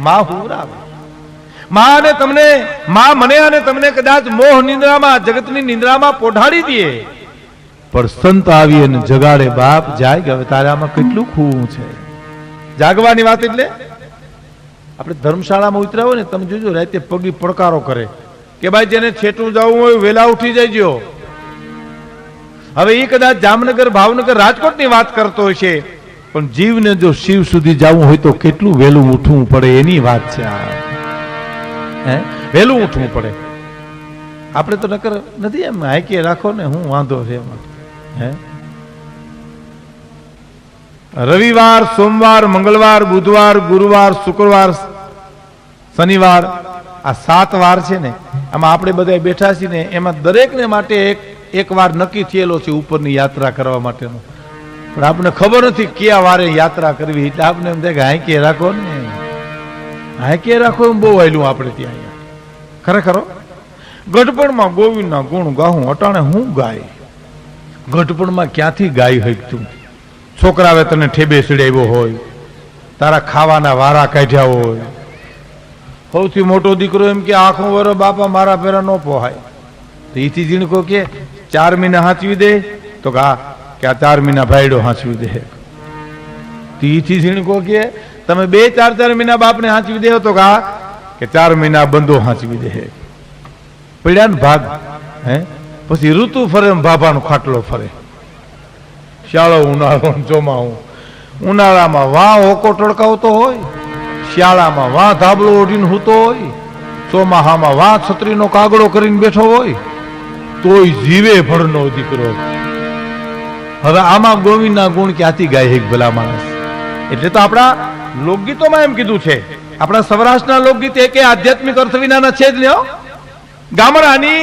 માં હુવરાવે. માં અને તમને, માં મને અને તમને કદાચ મોહ નિંદ્રામાં, જગતની નિંદ્રામાં પોઢાડી દે, પણ સંત આવી અને જગાડે. બાપ જાગ, હવે તારે આમાં કેટલું ખૂવું છે. જાગવાની વાત એટલે આપણે ધર્મશાળામાં ઉતર્યા હોય ને, તમે જોજો રાતે પગી પડકારો કરે કે ભાઈ જેને છેટું જવું હોય વેલા ઉઠી જજો. હવે એ કદાચ જામનગર, ભાવનગર, રાજકોટની વાત કરતો હોય છે, પણ જીવને જો શિવ સુધી જવું હોય તો કેટલું વહેલું ઉઠવું પડે એની વાત છે. વહેલું ઉઠવું પડે. આપણે તો નકર નથી એમ હાઈકે રાખો ને, હું વાંધો છે એમાં. રવિવાર, સોમવાર, મંગળવાર, બુધવાર, ગુરુવાર, શુક્રવાર, શનિવાર, આ 7 વાર છે ને, આમાં આપણે બધા બેઠા છીએ ને, એમાં દરેકને માટે એક વાર નક્કી થયેલો છે ઉપરની યાત્રા કરવા માટેનો. પણ આપણને ખબર નથી કયા વારે યાત્રા કરવી, એટલે આપણે એમ થાય કે હાઈકે રાખો ને, હાઈકે રાખો એમ બહુ આવેલું આપણે ત્યાં. ખરેખર ગઢપણમાં ગોવિંદના ગુણ ગાહું, અટાણે હું ગાય. ગઢપણમાં ક્યાંથી ગાય હકતું? છોકરાવે તને ઠેબે ચડાવ્યો હોય, તારા ખાવાના વારા કાઢ્યા હોય. સૌથી મોટો દીકરો એમ કે આખું વરો બાપા મારા પેરા ન પોહાય, તો એથી જીણકો કે 4 મહિના હાંચવી દે, તો કે આ 4 મહિના ભાઈડો હાંચવી દે. તો એથી જીણકો કે તમે 2-4 મહિના બાપને હાંચવી દે, તો કે 4 મહિના બંધો હાંચવી દે. પડ્યા ને ભાગ. પછી ઋતુ ફરે, ભાભાનો ખાટલો ફરે. શિયાળો, ઉનાળો, ચોમાહું. ઉનાળામાં વાં હોકો ટળકાવતો હોય, શિયાળામાં વાં ધાબળો ઓઢીને હૂતો હોય, ચોમાહામાં વાં છત્રીનો કાગડો કરીને બેઠો હોય, તોય જીવે ભણનો દીકરો. હવે આમાં ગોવિંદના ગુણ ક્યાંથી ગાય એક ભલા માણસ? એટલે તો આપણા લોકગીતોમાં એમ કીધું છે, આપણા સૌરાષ્ટ્રના લોકગીત એક આધ્યાત્મિક અર્થ વિનાના છે જ નહીં. ગામડાની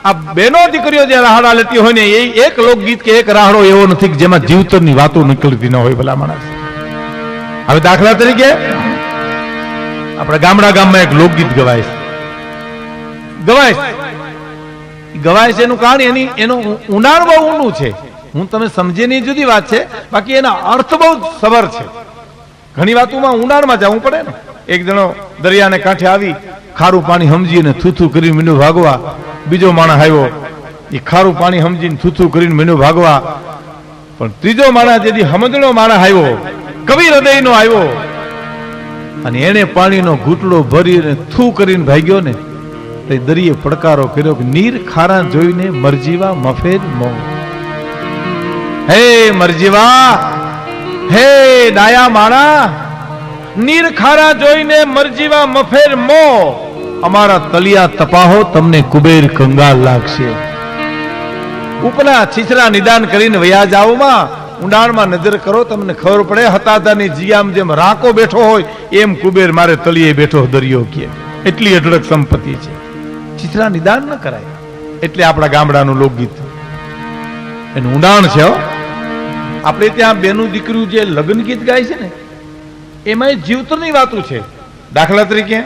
આ બેનો દીકરીઓ જે રાહડા લેતી હોય ને, એ એક લોકગીત કે એક રાહડો એવો નથી જેમાં જીવતરની વાતો નીકળતી ન હોય ભલા માણસ. હવે દાખલા તરીકે આપણા ગામમાં એક લોકગીત ગવાય છે. એનું કારણ એનું ઊંડાણ બહુ ઊંડું છે. હું તમે સમજે નહીં જુદી વાત છે, બાકી એના અર્થ બહુ સબર છે. ઘણી વાતોમાં ઊંડાણમાં જવું પડે ને. એક જણો દરિયાને કાંઠે આવી, ખારું પાણી સમજીને થૂથું કરીને મીંડું ભાગવા. બીજો માણસ આવ્યો, એ ખારું પાણી સમજીને થૂથું કરીને મીંડું ભાગવા. પણ ત્રીજો માણસ, જેથી સમજણો માણસ આવ્યો, કવિ હૃદયનો આવ્યો, અને એને પાણીનો ઘૂંટડો ભરીને થૂ કરીને ભાગ્યો ને, તો દરિયે પડકારો કર્યો કે નીર ખારા જોઈને મરજીવા મફેર મો. હે મરજીવા, હે ડાયા માણા, નીર ખારા જોઈને મરજીવા મફેર મો. અમારા તલિયા તપાહો, તમને કુબેર કંગાલ લાગશે. ઉપના છીછરા નિદાન કરીને વયા જાવમાં, ઊંડાણમાં નજર કરો, તમને ખબર પડે. હતાદાની જીયામ જેમ રાકો બેઠો હોય, એમ કુબેર મારે તળિયે બેઠો દરિયો કે. એટલી અઢળક સંપત્તિ છે. છીછરા નિદાન ન કરાય. એટલે આપણા ગામડાનું લોકગીત એનું ઊંડાણ છે. આપણે ત્યાં બેનું દીકરીઓ જે લગ્ન ગીત ગાય છે ને, એમાં જીવતરની વાતો છે. દાખલા તરીકે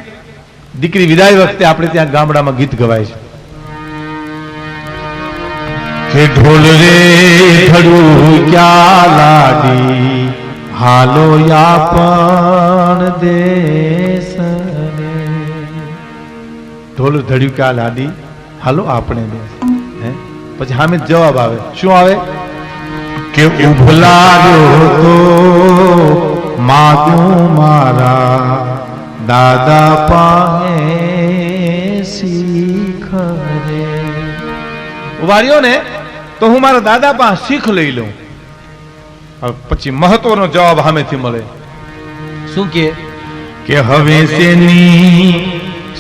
દીકરી વિદાય વખતે આપણે ત્યાં ગામડામાં ગીત ગવાય છે કે ઢોલ રે ધડું ક્યાં લાડી, હાલો યાપણ દેશ રે. ઢોલ ધડ્યું ક્યાં લાડી, હાલો આપણે દેશ. પછી સામે જવાબ આવે. શું આવે? કે ઉભલાર્યો તો માગું મારા દાદા પાસે શીખ રે. ઉભાર્યો ને તો હું મારા દાદા પાસે શીખ લઈ લઉં. પછી મહત્વનો જવાબ સામેથી મળે. શું કે હવે શેની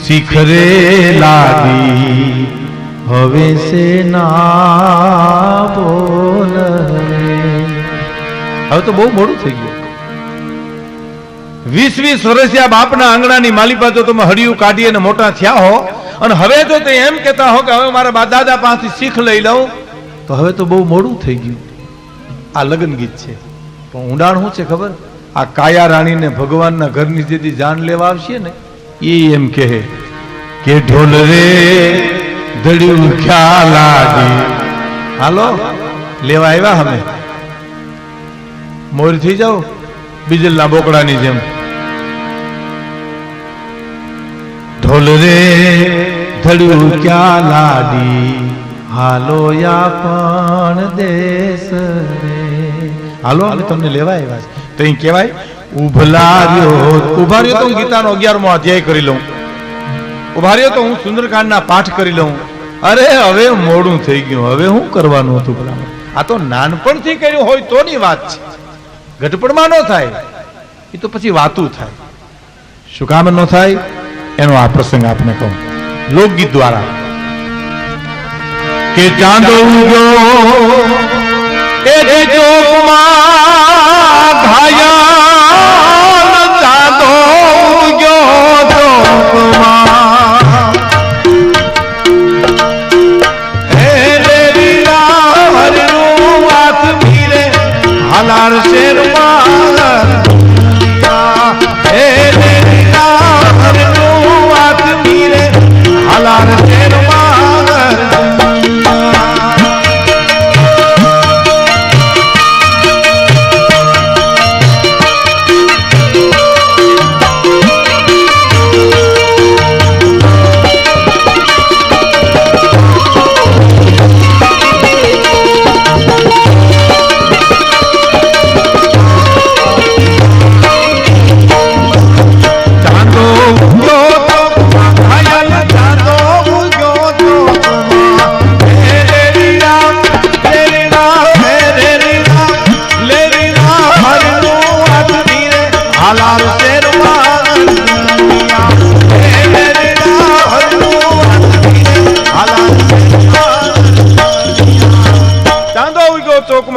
શીખ રે લાદી, હવે સે ના બોલ રે. હવે તો બહુ મોડું થઈ ગયું. 20-20 વર્ષિયા બાપના આંગણાની માલિપા જો તમે હડિયું કાઢી અને મોટા થયા હો, અને હવે જો તે એમ કહેતા હો કે હવે મારા દાદા પાસેથી શીખ લઈ લઉં, તો હવે તો બહુ મોડું થઈ ગયું. આ લગ્ન ગીત છે, પણ ઊંડાણ શું છે ખબર? આ કાયા રાણીને ભગવાનના ઘરની જેથી જાન લેવા આવશે ને, એ એમ કહે કે ઢોલ રે ધડ્યું ખ્યાલ લાગી, હાલો લેવા આવ્યા અમે. મોર થઈ જાઓ બીજલના બોકડાની જેમ. ઢોલ રે ધડ્યું ક્યાં લાડી હાલો યા પણ દેશ રે. હાલો અમે તમને લેવા આવ્યા છે. તો અહીં કહેવાય ઉભા રહ્યો તો હું ગીતાનો 11મો અધ્યાય કરી લઉં, ઉભા રહ્યો તો હું સુંદરકાંડના પાઠ કરી લઉં. અરે હવે મોડું થઈ ગયું, હવે હું કરવાનું હતું ભલા? આ તો નાનપણથી કર્યું હોય તો ની વાત છે, ઘટપણમાં ન થાય. એ તો પછી વાતું થાય. શું કામ ન થાય એનો આ પ્રસંગ આપને કહું લોકગીત દ્વારા. કે ચાંદો ઉગ્યો એ ચોકમાં ઘાયલ, ચાંદો ઉગ્યો ચોકમાં, હે દેવીરા હરનું હાથ મીરે હાલાર શેરમાં, હે દેવીરા હરનું હાથ મીરે હાલાર શેરમાં.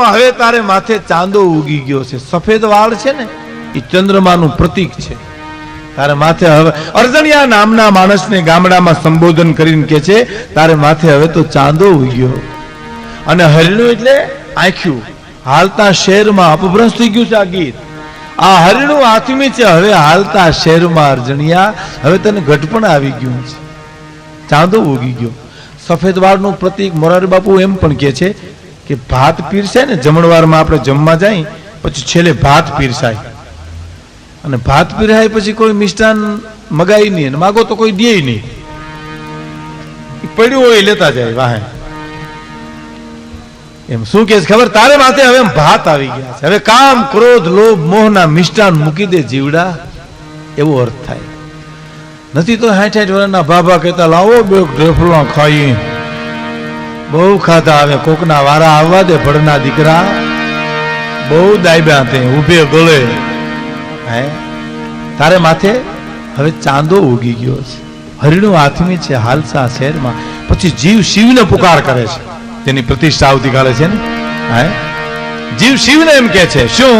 હવે તારે માથે ચાંદો ઉગી ગયો છે. સફેદ વાળ છે ને એ ચંદ્રમાનું પ્રતીક છે. તારે માથે હવે અર્જણિયા નામના માણસને ગામડામાં સંબોધન કરીને કે છે તારે માથે હવે તો ચાંદો ઉગ્યો. અને હરિણું એટલે આંખ્યું. હાલતા શહેરમાં અપભ્રંશ થઈ ગયું છે આ ગીત. આ હરિણું આથમી છે. હવે હાલતા શહેરમાં અર્જણિયા હવે તને ઘટપણ આવી ગયું છે, ચાંદો ઉગી ગયો. સફેદ વાળનું પ્રતીક મોરારી બાપુ એમ પણ કે છે કે ભાત પીરસાય ને જમણવારમાં આપણે જમવા જાય પછી છેલ્લે ભાત પીરસાય, અને ભાત પીરસાય પછી કોઈ મિષ્ટાન મગાય નહીં, અને માગો તો કોઈ દે નહીં, પડ્યું હોય લેતા જાય વાહે. એમ શું કે ખબર? તારે માથે હવે ભાત આવી ગયા છે. હવે કામ ક્રોધ લોભ મોહના મિષ્ટાન મૂકી દે જીવડા, એવો અર્થ થાય. નથી તો 60-60 વર્ષના ભાભા કહેતા લાવો બે ઢેફલા ખાઈ, બહુ ખાધા. હવે કોકના વારા આવવા દે ભડના દીકરા, બહુ દાયબ્યા તે ઉભે ગળે. હે તારે માથે હવે ચાંદો ઉગી ગયો છે. હરિણું આથમી છે હાલસા શહેરમાં. પછી જીવ શિવને પુકાર કરે છે. તેની પ્રતિષ્ઠા આવતીકાલે છે ને. હે જીવ શિવને એમ કે છે શું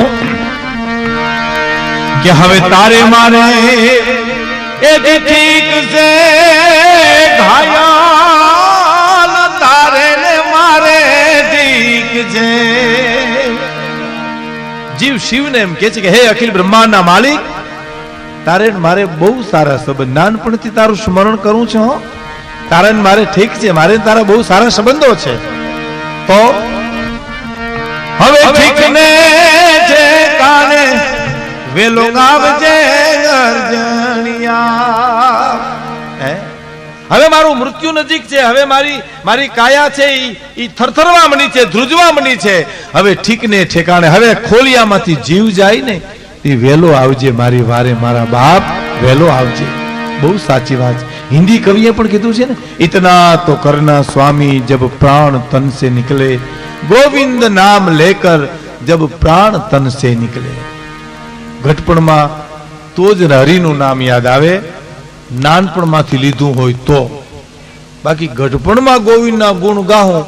કે હવે તારે મારે એ ઠીક છે ઘાયલ, તારે ને મારે ઠીક છે. જીવ શિવને એમ કે છે કે હે અખિલ બ્રહ્માંડના માલિક, તારે મારે બહુ સારા સંબંધ, નાનપણથી તારું સ્મરણ કરું છું. તારે મારે ઠીક છે, મારે તારા બહુ સારા સંબંધો છે. તો હવે ઠીક ને છે કાને વેલો ગાવજે અર્જણિયા. હવે મારું મૃત્યુ નજીક છે. હવે મારી કાયા છે એ થરથરવા મની છે, ધ્રુજવા મની છે. હવે ઠીક ને ઠેકાણે હવે ખોલિયામાંથી જીવ જાય ને તે વેલો આવજે મારી વારે મારા બાપ, વેલો આવજે. બહુ સાચી વાત. હિન્દી કવિએ પણ કીધું છે ને, ઇતના તો કરના સ્વામી જબ પ્રાણ તન સે નિકલે, ગોવિંદ નામ લેકર જબ પ્રાણ તન સે નિકલે. ઘટપણમાં તો જ હરિનું નામ યાદ આવે, નાનપણમાંથી લીધું હોય તો. બાકી ઘટપણમાં ગોવિંદના ગુણ ગાહું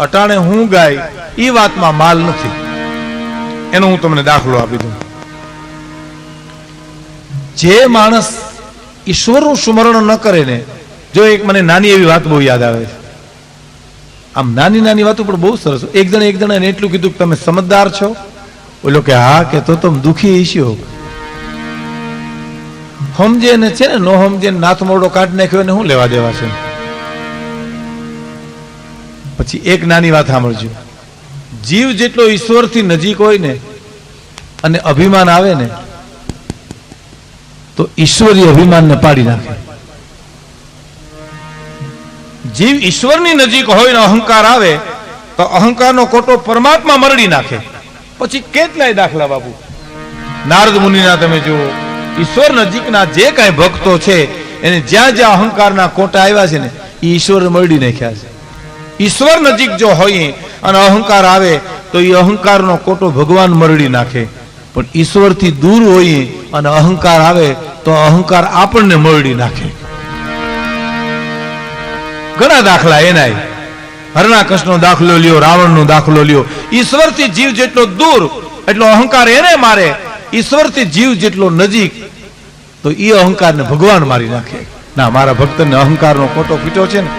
અટાણે હું ગાય એ વાતમાં માલ નથી. એનો હું તમને દાખલો આપી દઉં. જે માણસ ઈશ્વરનું સ્મરણ ન કરે ને, જો એક મને નાની એવી વાત બહુ યાદ આવે છે. આમ નાની નાની વાતો પણ બહુ સરસ. એક જણે એટલું કીધું કે તમે સમજદાર છો. બોલો કે હા, કે તો તમે દુખી ઈશ્યો. સમજે ને છે ને નો સમજે નાથ મોરડો કાઢ નાખ્યો ને શું લેવા દેવા છે. પછી એક નાની વાત સાંભળજો. જીવ જેટલો ઈશ્વરથી નજીક હોય ને અને અભિમાન આવે ને તો ઈશ્વરી અભિમાનને પાડી નાખે. જીવ ઈશ્વરની નજીક હોય ને અહંકાર આવે તો અહંકારનો કોટો પરમાત્મા મરડી નાખે. પછી કેટલાય દાખલા બાપુ નારદ મુનિના તમે જુઓ. ઈશ્વર નજીકના જે કાંઈ ભક્તો છે એને જ્યાં જ્યાં અહંકારના કોટા આવ્યા છે ને એ ઈશ્વર મરડી નાખ્યા છે. ઈશ્વર નજીક જો હોય અને અહંકાર આવે તો એ અહંકારનો કોટો ભગવાન મરડી નાખે. પણ ઈશ્વરથી દૂર હોય અને અહંકાર આવે તો અહંકાર આપણને મરડી નાખે. ઘણા દાખલા એના. હરણાકશનો દાખલો લ્યો, રાવણનો દાખલો લ્યો. ઈશ્વરથી જીવ જેટલો દૂર એટલો અહંકાર એને મારે, ઈશ્વરથી જીવ જેટલો નજીક તો એ અહંકારને ભગવાન મારી નાખે. ના, મારા ભક્તને અહંકારનો કોટો પીટો છે ને,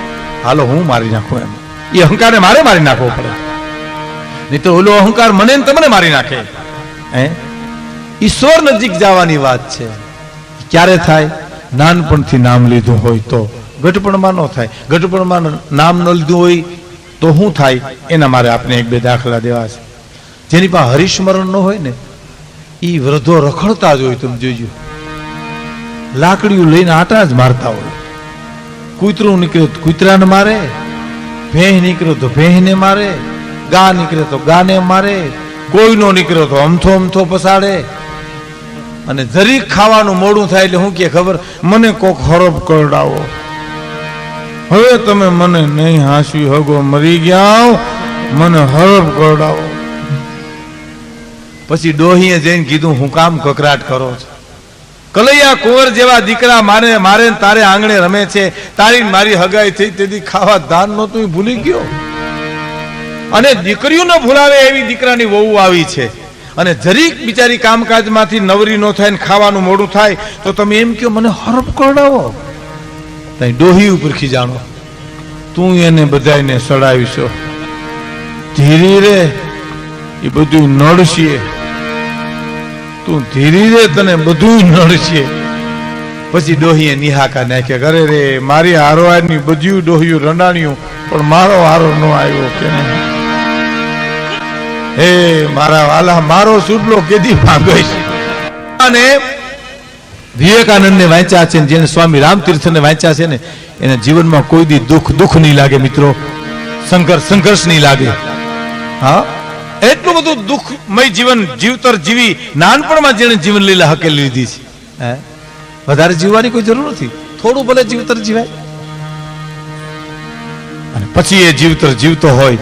હાલો હું મારી નાખું. એમ એ અહંકારને મારે મારી નાખવો પડે, નહીં તો ઓલો અહંકાર મને ને તમને મારી નાખે. ઈશ્વર નજીક જવાની વાત છે. ક્યારે થાય? નાનપણથી નામ લીધું હોય તો. ગઢપણમાં ન થાય. ગઢપણમાં નામ ન લીધું હોય તો શું થાય? એના મારે આપણે એક બે દાખલા દેવા છે. જેની પાસે હરિસ્મરણ ન હોય ને એ વૃદ્ધો રખડતા જ હોય. તમે જોજો, લાકડીઓ લઈને આટા જ મારતા હોય. કૂતરું નીકળ્યું તો કૂતરાને મારે, ભેંસ નીકળ્યો તો ભેંસને મારે, ગા નીકળે તો ગાને મારે, કોઈનો નીકળ્યો તો અમથો અમથો પસાડે. અને જરીક ખાવાનું મોડું થાય એટલે શું કે ખબર? મને કોક હરફ કરડાવો, હવે તમે મને નહીં હાંસી હગો, મરી ગયા, મને હરફ કરડાવો. પછી ડોહીએ જઈને કીધું, હું કામ કકરાટ કરો છો? કલૈયા કુંવર જેવા દીકરા મારે મારે તારે આંગણે રમે છે, તારી મારી હગાઈ થઈ તેથી ખાવા દાન નહોતું, ભૂલી ગયો. અને દીકરીઓ ન ભૂલાવે એવી દીકરાની વહુ આવી છે. અને જરીક બિચારી કામકાજમાંથી નવરી ન થાય ને ખાવાનું મોડું થાય તો તમે એમ કહો મને હરફ કરડાવો. તઈ ડોહી ઉપર ખીજાણો, તું એને બધાને સડાવીશો, ધીરી રે એ બધું નડશે, તું ધીરી રે તને બધું નડશે. પછી ડોહીએ નિહાકા નાખ્યા, કરે રે મારી હારોની બધું ડોહ્યું રંડાણ્યું પણ મારો હારો ન આવ્યો કે નહીં. હે મારા વાલા, મારો સુટલો કેદી ભાંગીશ. અને વિવેકાનંદ ને વાંચ્યા છે, જેને સ્વામી રામતીર્થ ને વાંચ્યા છે ને, એના જીવનમાં કોઈ દી દુઃખ નહીં લાગે મિત્રો, સંઘર્ષ નહીં લાગે. હા, એટલું બધું દુઃખમય જીવન જીવતર જીવી નાનપણમાં જેને જીવન લીલા હકેલી લીધી છે. વધારે જીવવાની કોઈ જરૂર નથી, થોડું ભલે જીવતર જીવાય. અને પછી એ જીવતર જીવતો હોય,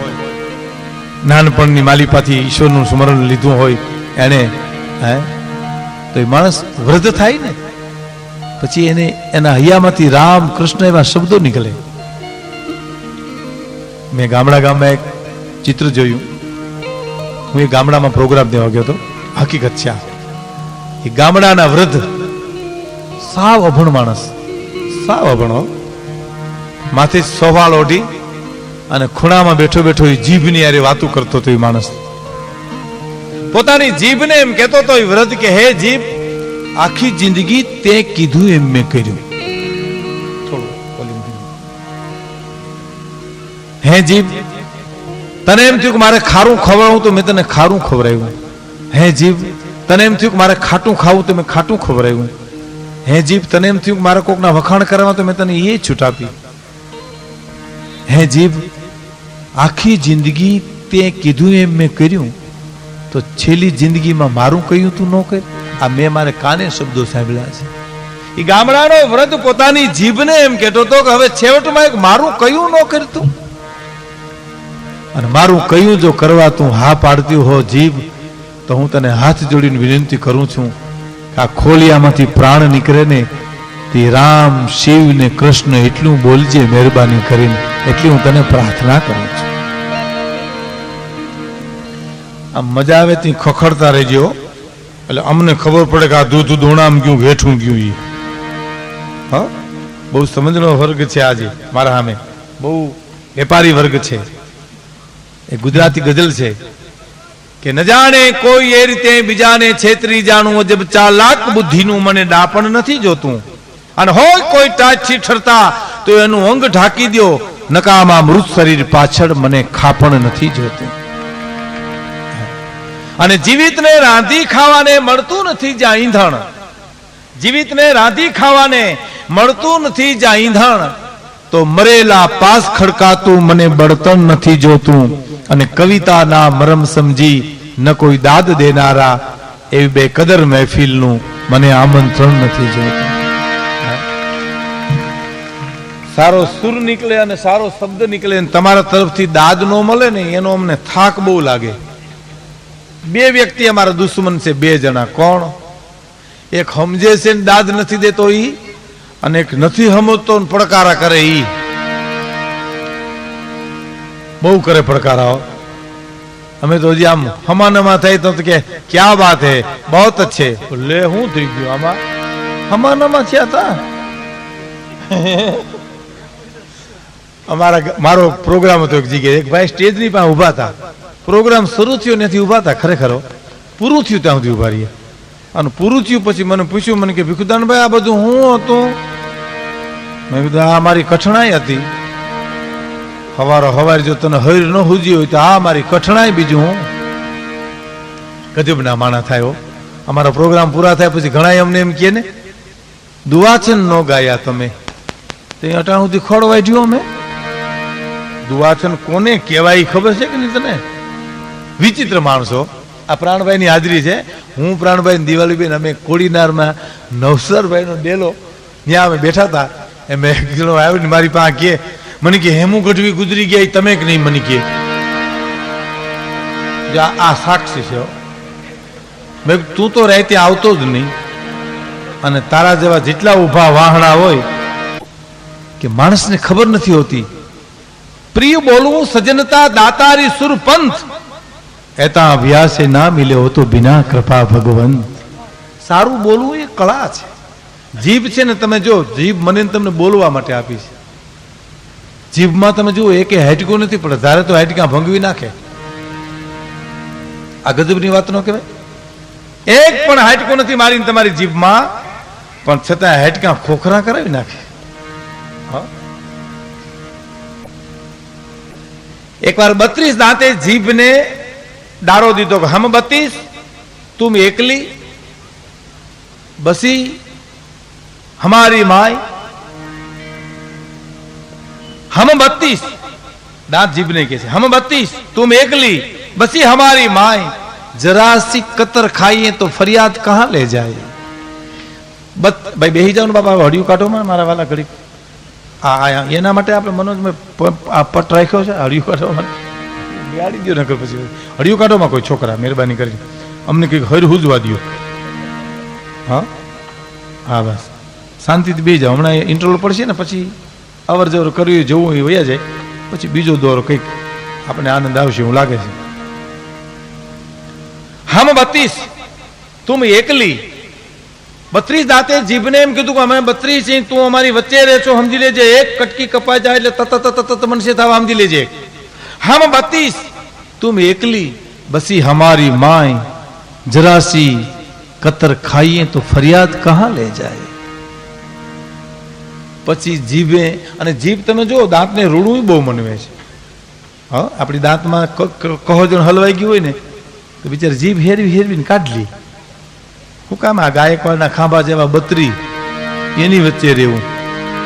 નાનપણની માલિપાથી ઈશ્વરનું સ્મરણ લીધું હોય એને, તો એ માણસ વૃદ્ધ થાય ને પછી એને એના હૈયામાંથી રામ કૃષ્ણ એવા શબ્દો નીકળે. મેં ગામમાં એક ચિત્ર જોયું. હું એ ગામડામાં પ્રોગ્રામ દેવા ગયો હતો. હકીકત છે, એ ગામડાના વૃદ્ધ સાવ અભણ માણસ, સાવ અભણો, માથે સોવાળ ઓઢી અને ખૂણામાં બેઠો બેઠો એ જીભની યારે વાતું કરતો હતો. એ માણસ પોતાની જીભને એમ કહેતો હતો, એ વૃદ્ધ કે હે જીભ, આખી જિંદગી તે કીધું એમ મેં કર્યું. હે જીભ, તને એમ થયું કે મારે ખારું ખવડાવું તો મેં તને ખારું ખવડાવ્યું. હે જીભ, તને એમ થયું કે મારે ખાટું ખાવું તો મેં ખાટું ખવડાવ્યું. હે જીભ, તને એમ થયું કે મારે કોકના વખાણ કરવા તો મેં તને એ છૂટ આપી. હે જીભ, આખી જિંદગી તે કીધું એમ મેં કર્યું તો છેલ્લી જિંદગીમાં મારું કહ્યું તું ન કર. આ મેં મારે કાને શબ્દો સાંભળ્યા છે. એ ગામડાનો વૃદ્ધ પોતાની જીભને એમ કહેતો હતો કે હવે છેવટમાં એક મારું કહ્યું ન કરતું. અને મારું કહ્યું જો કરવા તું હા પાડતી હો જીભ, તો હું તને હાથ જોડીને વિનંતી કરું છું કે આ ખોલિયામાંથી પ્રાણ નીકળે ને તે રામ, શિવ ને કૃષ્ણ એટલું બોલજે મહેરબાની કરીને, એટલી હું તને પ્રાર્થના કરું છું. આમ મજા આવે ત્યાં ખખડતા રહેજો, એટલે અમને ખબર પડે કે આ દૂધ દોણામ ગયું ઘેઠું ગયું. એ હા, બહુ સમજનો વર્ગ છે આજે મારા સામે, બહુ વેપારી વર્ગ છે. એ ગુજરાતી ગઝલ છે કે ન જાણે કોઈ એ રીતે બીજાને છેતરી જાણું, જબ ચાલાક બુદ્ધિનું મને ડાપણ નથી જોતું. અને હોય કોઈ ટાચથી ઠરતા તો એનું અંગ ઢાંકી દો, નકામા મૃત શરીર પાછળ મને ખાપણ નથી જોતું. અને જીવિતને રાંધી ખાવાને મળતું નથી જ્યાં ઈંધણ, જીવિતને રાંધી ખાવાને મળતું નથી જ્યાં ઈંધણ, તો મરેલા પાસ ખડકાતું મને બળતણ નથી જોતું, અને કવિતાના મરમ સમજી ન કોઈ દાદ દેનારા એવી બે કદર મહેફિલનું મને આમંત્રણ નથી જોતું. સારો સુર નીકળે અને સારો શબ્દ નીકળે અને તમારા તરફથી દાદ નો મળે ને એનો અમને થાક બહુ લાગે. બે વ્યક્તિ અમારા દુશ્મન છે, બે જણા. કોણ? એક સમજે છે ને દાદ નથી દેતો ઈ, અને એક નથી સમજતો ને પડકારા કરે ઈ. બહુ કરે પડકારાઓ. અમે તો હજી આમ હમાનમાં થાય તો કે ક્યાં વાત હે, બહુત અચ્છે. લે હું થઈ ગયું આમાં હમાનમાં થયા હતા. મારો પ્રોગ્રામ હતો એક જગ્યાએ, એક ભાઈ સ્ટેજ ની પાસે ઉભા હતા. પ્રોગ્રામ શરૂ થયો નથી ઉભા હતા, ખરેખર પૂરું થયું ત્યાં સુધી ઉભા રહ્યા. અને પૂરું થયું પછી મને પૂછ્યું, મને કે ભીખુદાનભાઈ આ બધું હું હતું? મેં કીધું આ મારી કઠણાઈ હતી. હવારે જો તને હૈર ન હુજી હોય તો આ મારી કઠણાઈ, બીજું હું. ગજબના માણા થાય. અમારા પ્રોગ્રામ પૂરા થાય પછી ઘણા અમને એમ કહે ને દુઆચન ન ગાયા તમે, તે અટાણ સુધી ખોળવાઈ ગયો. અમે દુઆચન કોને કહેવાય ખબર છે કે નહીં તને? વિચિત્ર માણસો. આ પ્રાણભાઈ ની હાજરી છે. હું પ્રાણભાઈ દિવાળીબેન અમે કોડીનારમાં નવસરભાઈ નો ડેલો ત્યાં અમે બેઠા હતા. એમ એક જણો આવ્યો ને મારી પાસે કે મને કે હેમુ ગઢવી ગુજરી ગયા તમે કે નહીં? મને કે આ સાક્ષી છે. મેં તું તો રાતે આવતો જ નહીં, અને તારા જેવા જેટલા ઉભા વાહણા હોય કે માણસને ખબર નથી હોતી. પ્રિય બોલવું સજનતા દાતારી સુર પંથ, એતા અભ્યાસે ના મિલે હો તો બિના કૃપા ભગવંત. સારું બોલવું એ કળા છે. જીભ છે ને, તમે જો જીભ મને તમને બોલવા માટે આપી છે. જીભમાં તમે જુઓ એક હેટકો નથી પડે, ધારે તો હેટકા ભંગવી નાખે. આ ગજબની વાત ન કહેવાય? એક પણ હેટકો નથી મારીને તમારી જીભમાં, પણ છતાં હેટકા ખોખરા કરાવી નાખે. એકવાર 32 દાંતે જીભને દારો દીધો કે હમ 32 तुम एकली बसी हमारी माई. हम 32 दांत जीभने के हम 32 तुम एकली बसी हमारी माई. जरा सी कतर खाइए तो फरियाद कहां ले जाए. भाई बेही जाओ बाबा, हड़िયું કાઢો મારા વાલા ઘડી. આ એના માટે આપણે મનોજ મેં પટ રાખ્યો છે હળિયું કાઢવા માટે. ગાડી દો નકર પછી હળિયું કાઢોમાં કોઈ છોકરા મહેરબાની કરી અમને કંઈક હર હુજવા દો. હા હા બસ શાંતિથી બેસી જાઓ. હમણાં ઇન્ટરવલ પડશે ને પછી અવર જવર કરવી જવું એ વયા જાય, પછી બીજો દોરો કંઈક આપણે આનંદ આવશે એવું લાગે છે. હમ 32 તુમ એકલી. 32 દાંતે જીભને એમ કીધું કે અમે 32 છીએ, તું અમારી વચ્ચે રહે છો, સમજી લેજે. એક કટકી કપાઈ જાય એટલે તત મનસે થવા સમજી લેજે. હમ 32 તુમ એકલી બસી હમારી માય. જરાસી કતર ખાઈએ તો ફરિયાદ કહાં લે જાય. પછી જીભે, અને જીભ તમે જો દાંતને રૂડું બહુ મનવે છે. હા આપણી દાંતમાં કહો જો હલવાઈ ગયું હોય ને તો બિચારી જીભ હેરવી હેરવીને કાઢલી. શું કામ? આ ગાયકવાડના ખાંભા જેવા 32 એની વચ્ચે રહેવું.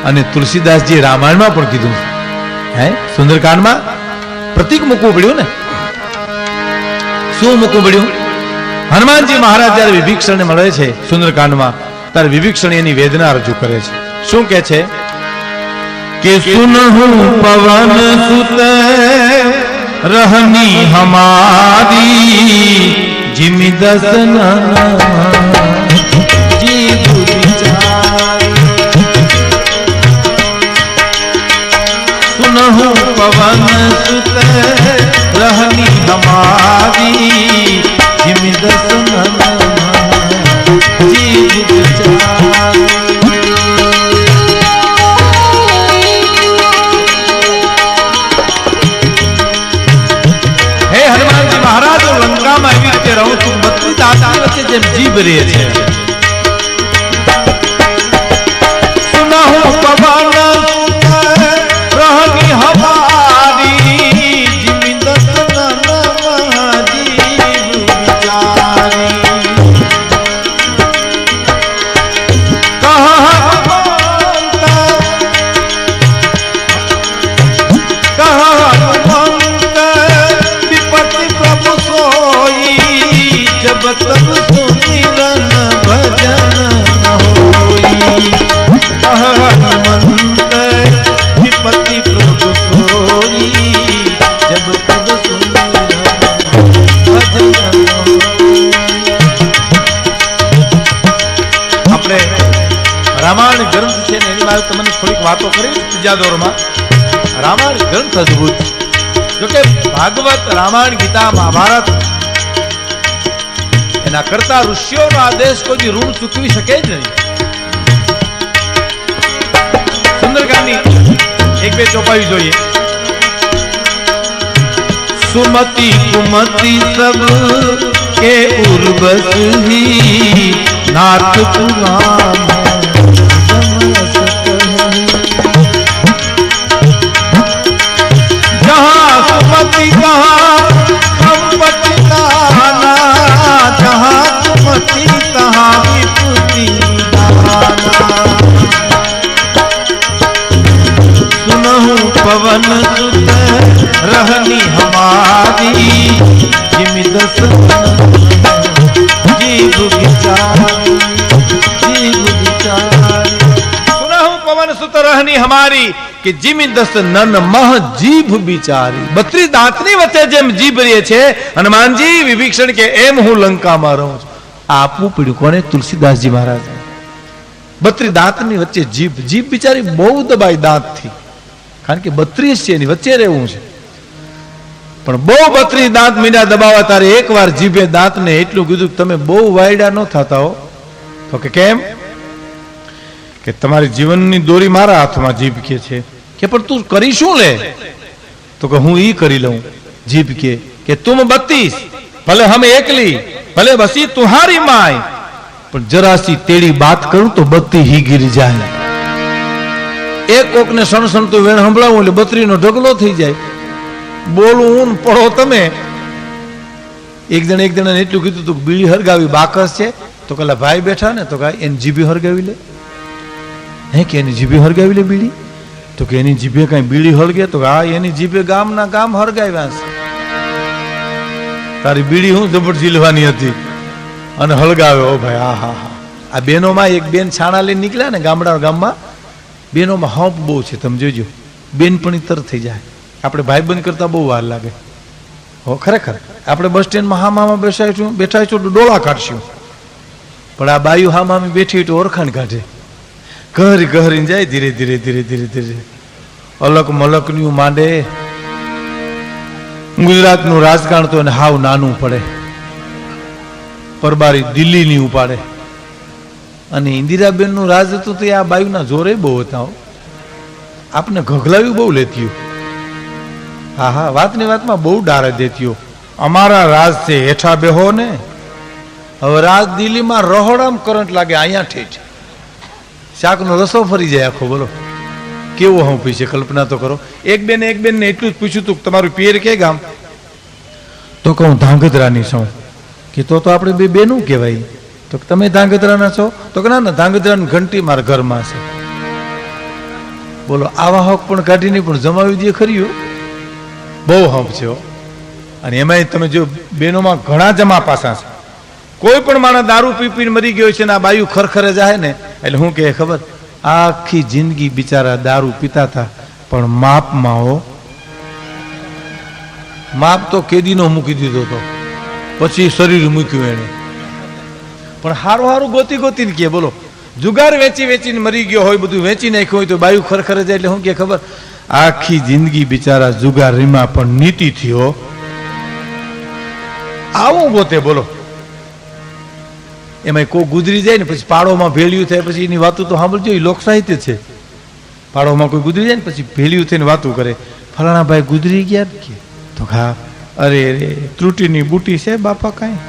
અને તુલસીદાસજી રામાયણમાં પણ કીધું, હે સુંદરકાંડમાં પ્રતીક મૂકવું પડ્યું ને. શું મૂકવું પડ્યું? હનુમાનજી મહારાજ જયારે વિભીક્ષણને મળે છે સુંદરકાંડમાં, ત્યારે વિભીક્ષણ એની વેદના રજૂ કરે છે. શું કે છે કે સુનહું પવન સુત रहनी हमारी जिमि दसन सुनहु पवन सुत रहनी हमारी जिमि दसन जीव रे छे सुनहु पवन रहनी हमारी जिमि दसन जीव विचारी तब सुमिरन भजन होई। हनुमंत विपत्ति प्रभु सोई, जब तब सुमिरन भजन होई। આપણે રામાયણ ગ્રંથ છે ને એની વાત તમને થોડીક વાતો કરી ત્રીજા દોરમાં. રામાયણ ગ્રંથ અદભુત. જોકે ભાગવત, રામાયણ, ગીતા, મહાભારત એના કરતા ઋષિઓનો આદેશ કોઈ ઋણ ચૂકવી શકે જ નહીં. સુંદરકાંડની એક બે ચોપાઈ જોઈએ. सुमति कुमति सब के उर्वश ही नाथ पुराण जहाँ सुमति कहाँ संपत्ति दाना, जहाँ सुमति कहाँ विपुति दाना। सुनहु पवन सुत रहनी हमारी, जिमि दस जीव विचारी, जीव विचारी। सुनहु पवन सुत रहनी हमारी, कि जिमि दस नन मह जीभ बिचारी। 32 દાંતની વચ્ચે જેમ જીભ રહે છે હનુમાનજી વિભીષણ કે એમ હું લંકામાં રહું છું. આપવું પડ્યું કોને? તુલસીદાસજી મહારાજ. 32 દાંતની વચ્ચે જીભ. જીભ બિચારી બહુ દબાઈ દાંતથી, કારણ કે 32 છે એની વચ્ચે રહેવું છે. પણ બહુ 32 દાંત મીંડા દબાવવા તારે એકવાર જીભે દાંતને એટલું કીધું કે તમે બહુ વાયડા ન થતા હો. તો કે કેમ? કે તમારી જીવનની દોરી મારા હાથમાં જીભ કે છે. કે પણ તું કરી શું લે? તો કે હું ઈ કરી લઉં. જીભ કે તુમ 32 ભલે હમ એકલી, ભલે બસી તુહારી માય, પણ જરાસી તેડી બાત કરું તો 32 ही गिर જાય. એક કોક ને સણસણતું વેણ સંભળાવું એટલે 32 નો ઢગલો થઈ જાય. બોલું હું પડો તમે. એક જણે એટલું કીધું તું બીડી હરગાવી બાકસ છે. તો કલા ભાઈ બેઠા ને તો કાંઈ એની જીભી હરગાવી લે. હે કે એની જીભે હરગાવી લે બીડી? તો કે એની જીભે કઈ બીડી હળગે? તો હા, એની જીભે ગામના ગામ હરગાવ્યા છે. તારી બીડી હું જબર ઝીલવાની હતી અને હળગાવે. ઓ ભાઈ, હા હા હા. આ બેનોમાં એક બેન છાણા લઈને નીકળ્યા ને ગામમાં, બેનોમાં હંપ બહુ છે. તમે જોજો, બેનપણી તર થઈ જાય. આપણે ભાઈબંધ કરતા બહુ વાર લાગે હો. ખરેખર આપણે બસ સ્ટેન્ડમાં હામામાં બેઠા છું તો ડોળા કાઢશું, પણ આ બાયુ હામામી બેઠી તો ઓળખાણ કાઢે. ઘરીને જાય ધીરે ધીરે ધીરે ધીરે ધીરે. અલક મલકનું માંડે. ગુજરાતનું રાજકારણ તો એને હાવ નાનું પડે. પરબારી દિલ્હીની ઉપાડે. અને ઇન્દિરાબેનનું રાજ હતું તો આ બાયુના જોરે બહુ હતા. આપને ઘઘલાવ્યું બહુ લેતી. હા હા, વાતની વાતમાં બહુ ડારે દેતી. અમારા રાજ છે, હેઠા બેહો ને. હવે રાજ દિલ્હીમાં રહોડામ કરંટ લાગે, અહીંયા ઠેઠ શાકનો રસો ફરી જાય આખો. બોલો કેવો હું પીછે, કલ્પના તો કરો. એક બેને એટલું જ પૂછ્યું તું તમારું પિયર કે ગામ? તો કહું ધાંગધ્રાની છું. કે તો આપણે બે બેનું કહેવાય. તો તમે ધાંગધ્રાના છો? તો કે ના, ધાંગધ્રાની ઘંટી મારા ઘરમાં છે. બોલો આવા હક પણ કાઢીને પણ જમાવી દે ખરી. બહુ હંપ છે. અને એમાંય તમે જો બેનોમાં ઘણા જમા પાસા છે. કોઈ પણ માણસ દારૂ પીને મરી ગયો છે ને આ બાયુ ખરખરે જાય ને એટલે હું કે ખબર, આખી જિંદગી બિચારા દારૂ પીતા હતા પણ માપમાં હો. માપ તો કેદીનો મૂકી દીધો હતો, પછી શરીર મૂક્યું એને. પણ હારું ગોતીને કે બોલો જુગાર વેચીને મરી ગયો હોય, બધું વેચી નાખ્યું હોય તો બાયુ ખરખરે જાય એટલે હું કે ખબર, આખી જિંદગી બિચારા જુગાર રીમાં પણ નીતિ થયો. આવું ગોતે બોલો. એમાં કોઈ ગુજરી જાય ને પછી પાડોમાં ભેળ્યું થાય, પછી એની વાતો તો સાંભળજો, એ લોક સાહિત્ય છે. પાડોમાં કોઈ ગુજરી જાય ને પછી ભેળ્યું થઈને વાતો કરે, ફલાણા ભાઈ ગુજરી ગયા કે? તો હા, અરે ત્રુટીની બુટી છે બાપા કાંઈ.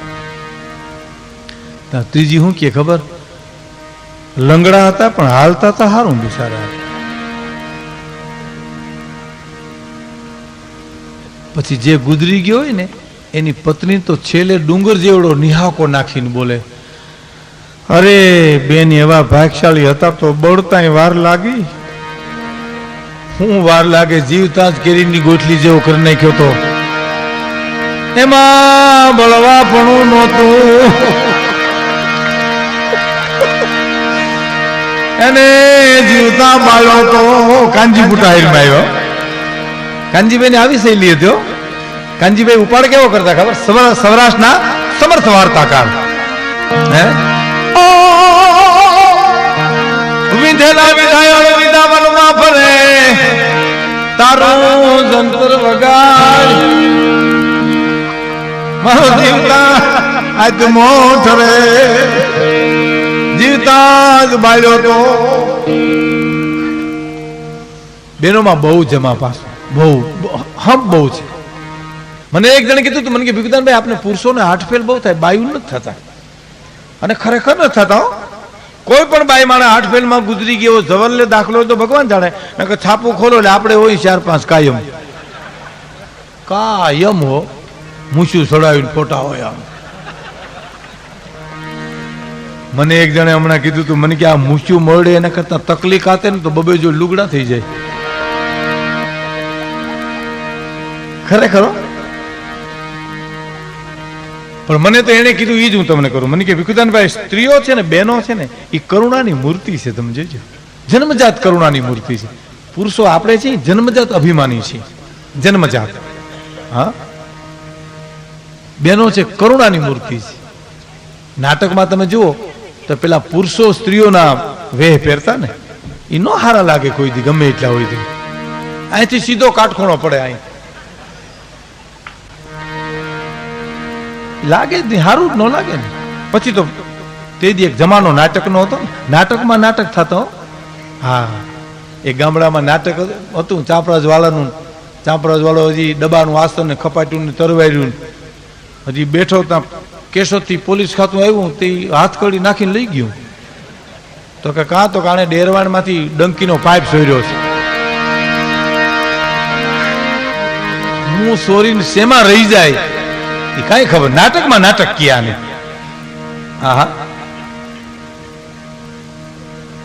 ત્રીજી શું કે ખબર, લંગડા હતા પણ હાલતા હતા હારું બિચારા. પછી જે ગુજરી ગયો હોય ને એની પત્ની તો છેલ્લે ડુંગર જેવડો નિહાકો નાખીને બોલે, અરે બેન એવા ભાગશાળી હતા તો બળતાય વાર લાગી. હું વાર લાગે, જીવતા જ કેરીની ગોઠલી જેવો કરી નાખ્યો તો. એમાં બળવા પણ નહોતું. એને જીવતા બાળ્યો તો કાનજી પુટાઈમાં આવ્યો. કાનજીભાઈ ને આવી શૈલી હતી. કાનજીભાઈ ઉપાડ કેવો કરતા ખબર? સૌરાષ્ટ્રના સમર્થ વાર્તાકાર. હે વિધેલા વિધાયો વિધા વનમાં ફરે, તારું જંતર વગાડ, મારો જીવતા આજ મોઠ રે, જીવતા જ બાળ્યો તો. બેનોમાં બહુ જમા પાસ, બહુ હમ બહુ છે. મને એક જણે કીધું તું, મને કે ભીખુદાનભાઈ આપણે પુરુષોને હાથફેલ બહુ થાય, બાયું નથી થતા. અને ખરેખર નથી થતા. કોઈ પણ બાઈ માણે હાથફેલમાં ગુજરી ગયો જવલ્લે દાખલો તો ભગવાન જાણે. છાપું ખોલો એટલે આપણે હોય 4-5 કાયમ કાયમ હો, મૂછું સડાવીને ફોટા હોય. આમ મને એક જણે હમણાં કીધું તું, મને કે આ મૂછું મળે એના કરતા તકલીફ આતે ને તો બબે જો લુગડા થઈ જાય. ખરેખર. પણ મને તો એને કીધું એ જ હું તમને કરું. મને કે ભીખુદાનભાઈ સ્ત્રીઓ છે ને, બહેનો છે ને, એ કરુણાની મૂર્તિ છે. તમે જોજો, જન્મજાત કરુણાની મૂર્તિ છે. પુરુષો આપણે છીએ જન્મજાત અભિમાની છીએ, જન્મજાત. હા, બહેનો છે કરુણાની મૂર્તિ છે. નાટકમાં તમે જુઓ તો પેલા પુરુષો સ્ત્રીઓના વેહ પહેરતા ને, એ નો હારા લાગે કોઈ દી, ગમે એટલા હોય. અહીંથી સીધો કાટખૂણો પડે, અહીં લાગે જ નહીં, સારું જ ન લાગે ને. પછી તો તે દી એક જમાનો નાટકનો હતો, નાટકમાં નાટક થતો. હા, એક ગામડામાં નાટક હતું ચાપરાજ વાળાનું. ચાપરાજ વાળો હજી ડબ્બાનું આસન ને ખપાટ્યું ને તરવાર્યું, હજી બેઠો ત્યાં કેશોદથી પોલીસ ખાતું આવ્યું, તે હાથકડી નાખીને લઈ ગયું. તો કે કાં તો કાણે ડેરવાણમાંથી ડંકીનો પાઇપ સોર્યો છે. હું સોરીને શેમાં રહી જાય એ કઈ ખબર. નાટકમાં નાટક કિયા ને. હા હા.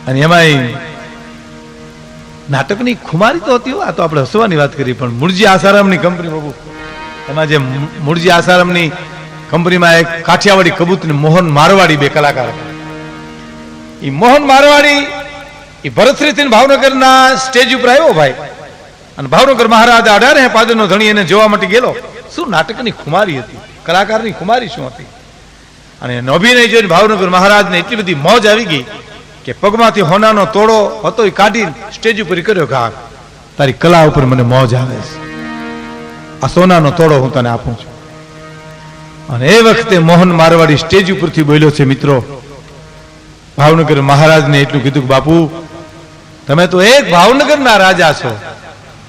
અને એમાં નાટકની ખુમારી તો હતી. આ તો આપણે હસવાની વાત કરી, પણ મૂળજી આસારામની કંપની બાબુ, એમાં જે મૂળજી આસારામની કંપનીમાં એક કાઠિયાવાડી કબૂતર મોહન મારવાડી, બે કલાકાર. એ મોહન મારવાડી એ ભરતશ્રીથી ભાવનગરના સ્ટેજ ઉપર આવ્યો ભાઈ, અને ભાવનગર મહારાજ 18 પાદરનો ધણી એને જોવા માટે ગયેલો. શું નાટકની ખુમારી હતી, કલાકારની ખુમારી શું હતી. અને અભિનય જોઈને ભાવનગર મહારાજને એટલી બધી મોજ આવી ગઈ કે પગમાંથી હોનાનો તોડો હતો એ કાઢી સ્ટેજ ઉપર કર્યો કે તારી કલા ઉપર મને મોજ આવે છે, આ સોનાનો તોડો હું તને આપું છું. અને એ વખતે મોહન મારવાડી સ્ટેજ ઉપરથી બોલ્યો છે મિત્રો, ભાવનગર મહારાજને એટલું કીધું કે બાપુ તમે તો એક ભાવનગરના રાજા છો,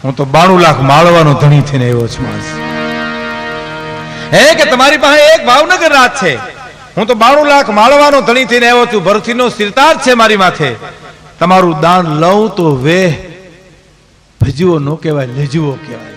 હું તો 92 લાખ માળવાનો ધણી થઈને આવ્યો છું. હે કે તમારી પાસે એક ભાવનગર રાજ છે, હું તો 92 લાખ માળવાનો ધણી થઈને આવ્યો છું. ભરતીનો સિરતાજ છે મારી માથે. તમારું દાન લઉં તો વેહ ભજવો ન કહેવાય, લેજવો કહેવાય.